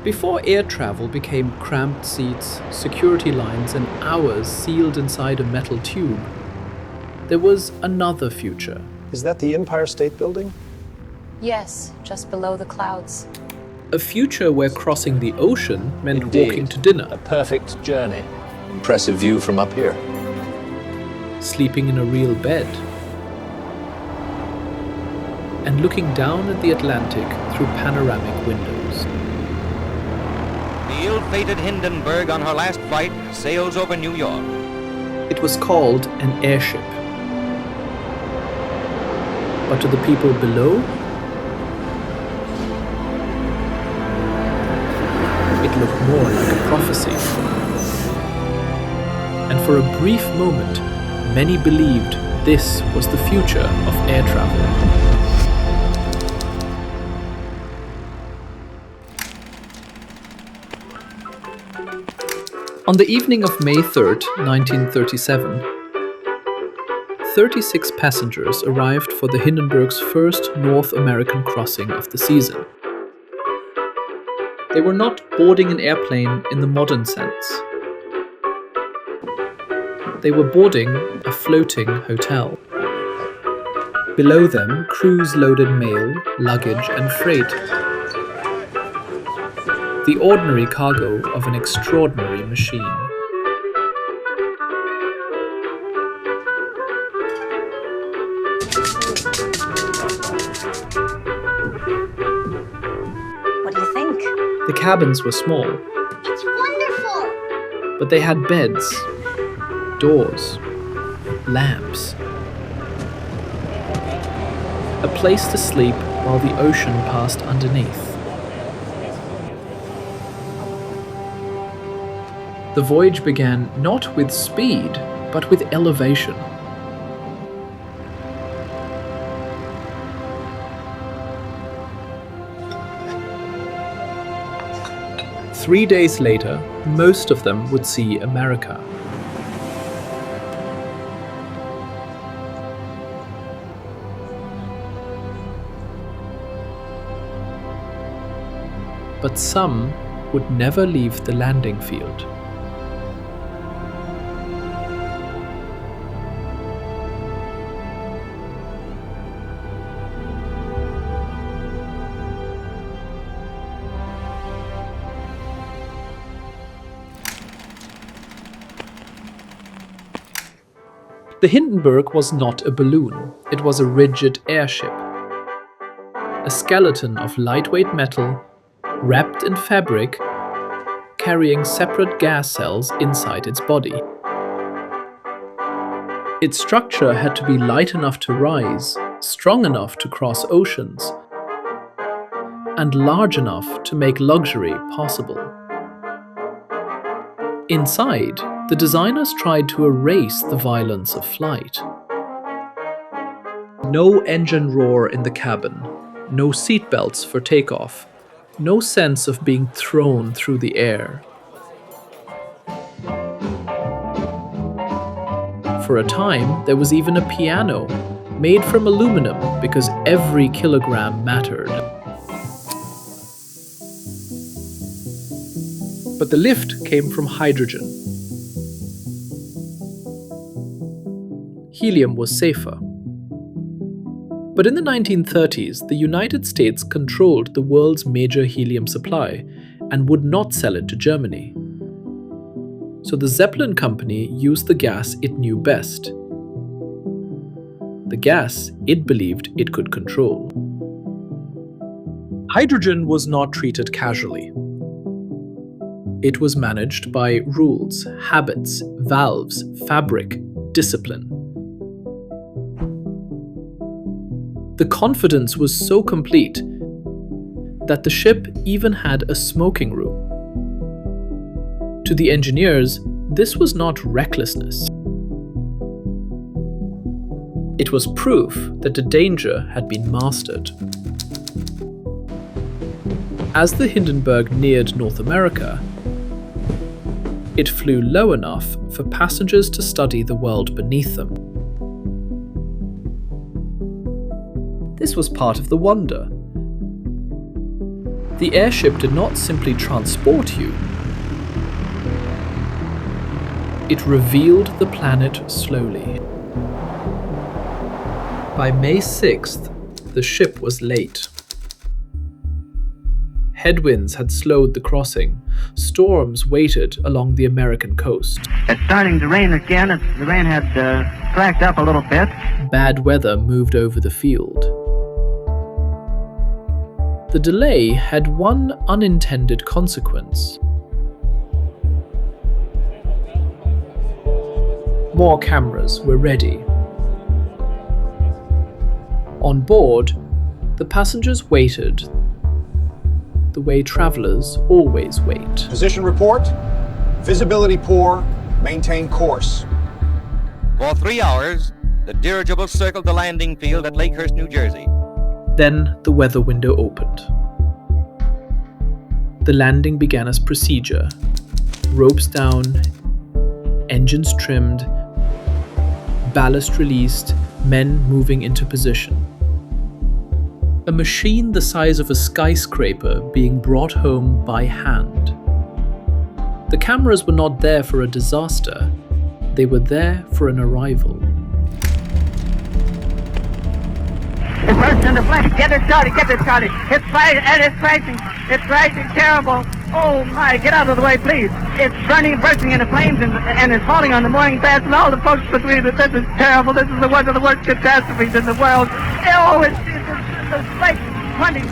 Before air travel became cramped seats, security lines, and hours sealed inside a metal tube, there was another future. Is that the Empire State Building? Yes, just below the clouds. A future where crossing the ocean meant Indeed. walking to dinner, A perfect journey. Impressive view from up here. sleeping in a real bed, and looking down at the Atlantic through panoramic windows. The ill-fated Hindenburg on her last flight sails over New York. It was called an airship. But to the people below, it looked more like a prophecy. And for a brief moment, many believed this was the future of air travel. On the evening of May 3rd, 1937, 36 passengers arrived for the Hindenburg's first North American crossing of the season. They were not boarding an airplane in the modern sense. They were boarding a floating hotel. Below them, crews loaded mail, luggage, and freight. The ordinary cargo of an extraordinary machine. What do you think? The cabins were small, It's wonderful! but they had beds, doors, lamps, a place to sleep while the ocean passed underneath. The voyage began not with speed, but with elevation. Three days later, most of them would see America. But some would never leave the landing field. The Hindenburg was not a balloon, it was a rigid airship. A skeleton of lightweight metal, wrapped in fabric, carrying separate gas cells inside its body. Its structure had to be light enough to rise, strong enough to cross oceans, and large enough to make luxury possible. Inside, the designers tried to erase the violence of flight. No engine roar in the cabin, no seatbelts for takeoff, no sense of being thrown through the air. For a time, there was even a piano, made from aluminum because every kilogram mattered. But the lift came from hydrogen. Helium was safer. But in the 1930s, the United States controlled the world's major helium supply and would not sell it to Germany. So the Zeppelin company used the gas it knew best. The gas it believed it could control. Hydrogen was not treated casually. It was managed by rules, habits, valves, fabric, discipline. The confidence was so complete that the ship even had a smoking room. To the engineers, this was not recklessness. It was proof that the danger had been mastered. As the Hindenburg neared North America, it flew low enough for passengers to study the world beneath them. This was part of the wonder. The airship did not simply transport you. It revealed the planet slowly. By May 6th, the ship was late. Headwinds had slowed the crossing. Storms waited along the American coast. It's starting to rain again. The rain had slacked up a little bit. Bad weather moved over the field. The delay had one unintended consequence. More cameras were ready. On board, the passengers waited the way travelers always wait. Position report. Visibility poor. Maintain course. For 3 hours, the dirigible circled the landing field at Lakehurst, New Jersey. Then the weather window opened. The landing began as procedure. Ropes down, engines trimmed, ballast released, men moving into position. A machine the size of a skyscraper being brought home by hand. The cameras were not there for a disaster. They were there for an arrival. It burst into flames. Get it started. It's fighting, and it's crashing terrible. Oh my, get out of the way, please. It's bursting into flames, and it's falling on the mooring mast, and all the folks between it. This is terrible. This is one of the worst catastrophes in the world. Oh, it's like 400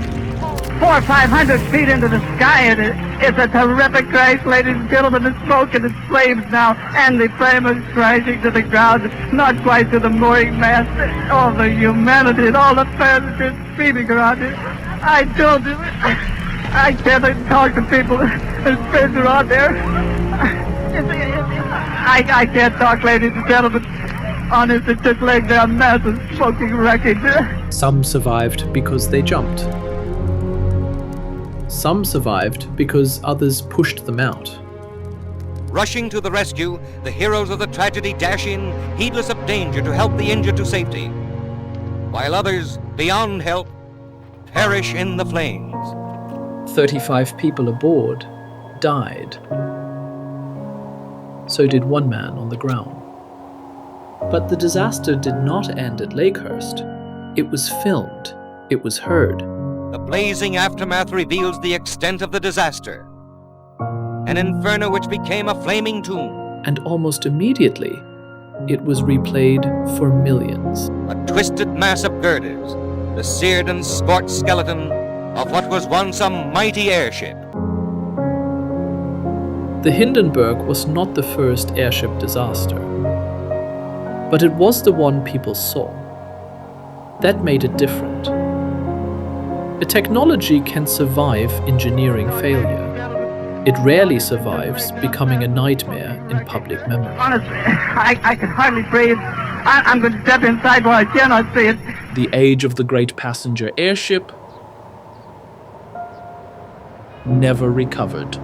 or 500 feet into the sky, and it's a terrific crash, ladies and gentlemen. The smoke and the flames now, and the flame is crashing to the ground, not quite to the mooring mast. All the humanity and all the passengers screaming around it. I can't talk to people. There's friends around there. I can't talk, ladies and gentlemen. Honest, it just laid there a massive smoking wreckage. Some survived because they jumped. Some survived because others pushed them out. Rushing to the rescue, the heroes of the tragedy dash in, heedless of danger, to help the injured to safety, while others, beyond help, perish in the flames. 35 people aboard died. So did one man on the ground. But the disaster did not end at Lakehurst. It was filmed. It was heard. The blazing aftermath reveals the extent of the disaster. An inferno which became a flaming tomb. And almost immediately, it was replayed for millions. A twisted mass of girders, the seared and scorched skeleton of what was once a mighty airship. The Hindenburg was not the first airship disaster, but it was the one people saw. That made it different. A technology can survive engineering failure. It rarely survives becoming a nightmare in public memory. Honestly, I can hardly breathe. I'm going to step inside while I cannot see it. The age of the great passenger airship never recovered.